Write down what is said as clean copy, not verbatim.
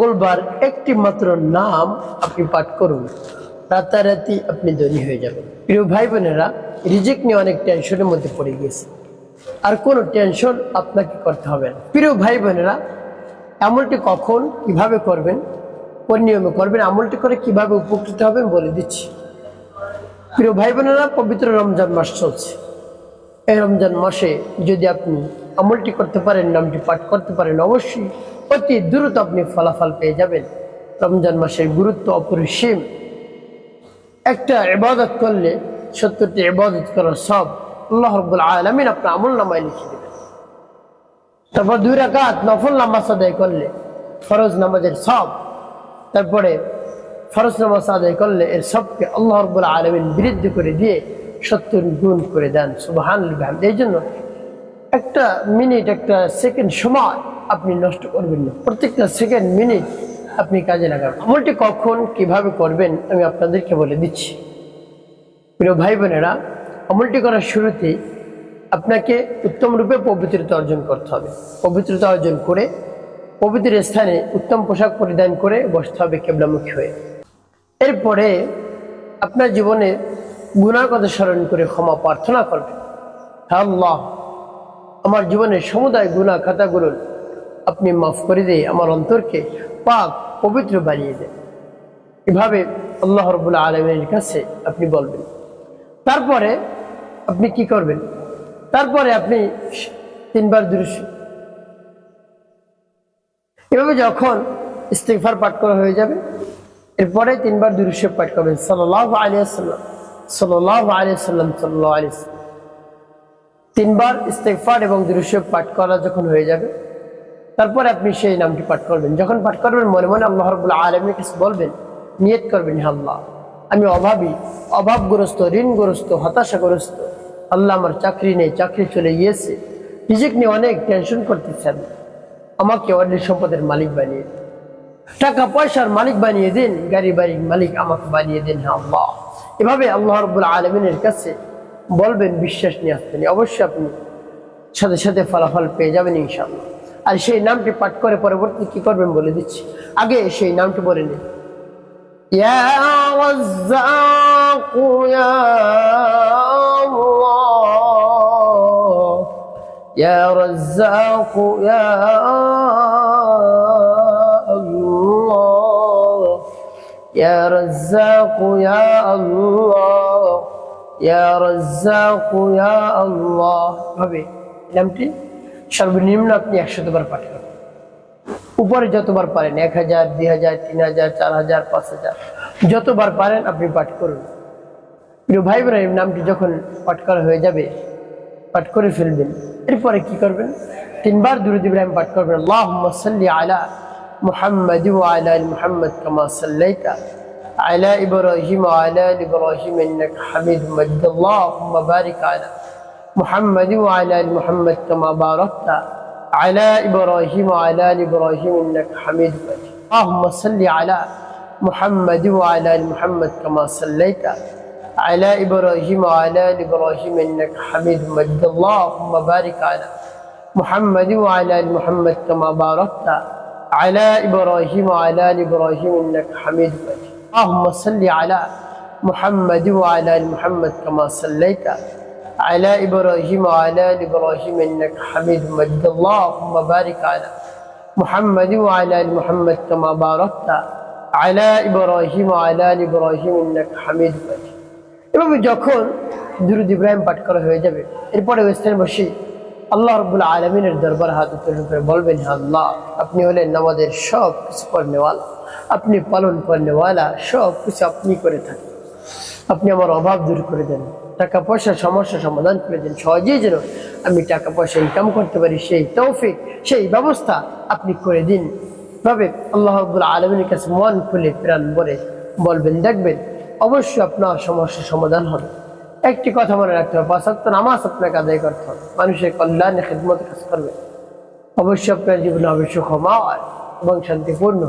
মঙ্গলবার একটি মাত্র নাম আপনি পাঠ করুন, রাতারাতি আপনি ধনী হয়ে যাবেন। প্রিয় ভাই বোনেরা, রিজিক নিয়ে অনেক টেনশনের মধ্যে পড়ে গেছে, আর কোনো টেনশন আপনাকে করতে হবে না। প্রিয় ভাই বোনেরা, আমলটি কখন কিভাবে করবেন, কোন নিয়মে করবেন, আমলটি করে কিভাবে উপকৃত হবেন বলে দিচ্ছি। প্রিয় ভাই বোনেরা, পবিত্র রমজান মাস চলছে। এই রমজান মাসে যদি আপনি আমলটি করতে পারেন, নামটি পাঠ করতে পারেন, অবশ্যই অতি দ্রুত আপনি ফলাফল পেয়ে যাবেন। রমজান মাসের গুরুত্ব অপরিসীম। একটা ইবাদত করলে 70টি ইবাদত করার সব আল্লাহ রাব্বুল আলামিন আপনার আমলনামায় লিখে দেবেন। তারপর 2 রাকাত নফল নামাজ আদায় করলে ফরজ নামাজের সব, তারপরে ফরজ নামাজ আদায় করলে এর সবকে আল্লাহ রাব্বুল আলামিন বৃদ্ধি করে দিয়ে 70 গুণ করে দেন। সুবহানাল্লাহ। এই জন্য একটা মিনিট, একটা সেকেন্ড সময় আপনি নষ্ট করবেন না। প্রত্যেকটা সেকেন্ড মিনিট আপনি কাজে লাগাবেন। আমলটি কখন কিভাবে করবেন আমি আপনাদেরকে বলে দিচ্ছি। প্রিয় ভাই বোনেরা, আমলটি করার শুরুতে আপনাকে উত্তম রূপে পবিত্রতা অর্জন করতে হবে। পবিত্রতা অর্জন করে পবিত্র স্থানে উত্তম পোশাক পরিধান করে বসতে হবে কিবলামুখী হয়ে। এরপরে আপনার জীবনে গুনার কথা স্মরণ করে ক্ষমা প্রার্থনা করবেন। আল্লাহ, আমার জীবনের সমুদায় গুনাহ খাতাগুলো আপনি মাফ করে দিয়ে আমার অন্তরকে পাক পবিত্র বানিয়ে দেন। এভাবে আল্লাহ রাব্বুল আলামিনের কাছে আপনি বলবেন। তারপরে আপনি কি করবেন? তারপরে আপনি 3 বার দুরূদ, এভাবে যখন ইস্তিগফার পাঠ করা হয়ে যাবে, এরপরে 3 বার দুরূদ শরীফ পাঠ করবেন। সাল্লাল্লাহু আলাইহি ওয়াসাল্লাম, সাল্লাল্লাহু আলাইহি ওয়াসাল্লাম, সাল্লাল্লাহু আলাইহি ওয়াসাল্লাম। 3 বার ইস্তিগফার এবং দুরূদ শরীফ পাঠ করা যখন হয়ে যাবে, তারপরে আপনি সেই নামটি পাঠ করবেন। যখন পাঠ করবেন মনে মনে আল্লাহ রাব্বুল আলামিনের কাছে বলবেন, নিয়ত করবেন, হে আল্লাহ, আমি অভাবী, অভাবগ্রস্ত, ঋণগ্রস্ত, হতাশাগ্রস্ত। আল্লাহ, আমার চাকরি নেই, চাকরি চলে গিয়েছে, রিজিক নিয়ে অনেক টেনশন করতেছেন। আমাকে অনেক সম্পদের মালিক বানিয়ে দিন, টাকা পয়সার মালিক বানিয়ে দিন, গাড়ি বাড়ির মালিক আমাকে বানিয়ে দিন, হে আল্লাহ। এভাবে আল্লাহ রাব্বুল আলামিনের কাছে বলবেন, বিশ্বাস নিয়ে আসবেন, অবশ্যই আপনি সাথে সাথে ফলাফল পেয়ে যাবেন ইনশাআল্লাহ। আর সেই নামটি পাঠ করে পরবর্তী কি করবেন বলে দিচ্ছি। আগে সেই নামটি বলে নিন, ইয়া রাজ্জাক ইয়া আল্লাহ, ইয়া রাজ্জাক ইয়া আল্লাহ, ইয়া রাজ্জাক ইয়া আল্লাহ, ইয়া রাজ্জাক ইয়া আল্লাহ। ভাবে নামটি সর্বনিম্ন আপনি 100 বার পাঠ করুন। উপরে যতবার পারেন, 1000, 2000, 3000, 4000, 5000, যতবার পারেন আপনি পাঠ করুন। প্রিয় ভাই বোনেরা, এই নামটি যখন পাঠ করা হয়ে যাবে, পাঠ করে ফেলবেন, এরপরে কি করবেন? 3 বার দুরূদ ইব্রাহিম পাঠ করবেন। আল্লাহুম্মা সাল্লি আলা মুহাম্মাদ ওয়া আলা আলি মুহাম্মাদ কামা সাল্লাইতা আলা ইব্রাহিম ওয়া আলা আলি ইব্রাহিম ইন্নাকা হামিদুম মাজিদ। আল্লাহুম্মা বারিক আলা محمد وعلى آل محمد كما باركت على إبراهيم وعلى آل إبراهيم إنك حميد مجيد. اللهم صل على محمد وعلى آل محمد كما صليت على إبراهيم وعلى آل إبراهيم إنك حميد مجيد. اللهم بارك على محمد وعلى آل محمد كما باركت على إبراهيم وعلى آل إبراهيم إنك حميد مجيد. اللهم صل على محمد وعلى آل محمد كما صليت على إبراهيم وعلى آل إبراهيم إنك حميد مجيد. اللهم بارك على محمد وعلى آل محمد كما باركت على إبراهيم وعلى آل إبراهيم إنك حميد مجيد. এভাবে যখন দুরূদ ইব্রাহিম পাঠ করা হয়ে যাবে, এরপরে ওই স্থানে বসে আল্লাহ রাব্বুল আলামিনের দরবারে হাত উত্তোলন করে বলবেন, হে আল্লাহ, আপনি হলেন আমাদের সব কিছু করনেওয়ালা, আপনি পালন করনেওয়ালা, সব কিছু আপনি করে থাকেন। আপনি আমার অভাব দূর করে দেন, টাকা পয়সার সমস্যা সমাধান করে দেন, সহজেই যেন আমি টাকা পয়সা ইনকাম করতে পারি সেই তৌফিক, সেই ব্যবস্থা আপনি করে দিন। ভাবে আল্লাহ রাব্বুল আলামিনের কাছে মন খুলে প্রাণ ভরে বলবেন, দেখবেন অবশ্যই আপনার সমস্যার সমাধান হবে। একটি কথা মনে রাখতে হবে, 5 ওয়াক্ত নামাজ আপনাকে আদায় করতে হবে, মানুষের কল্যাণে খিদমতে কাজ করবে, অবশ্যই আপনার জীবনে হবে সুখময় এবং শান্তিপূর্ণ।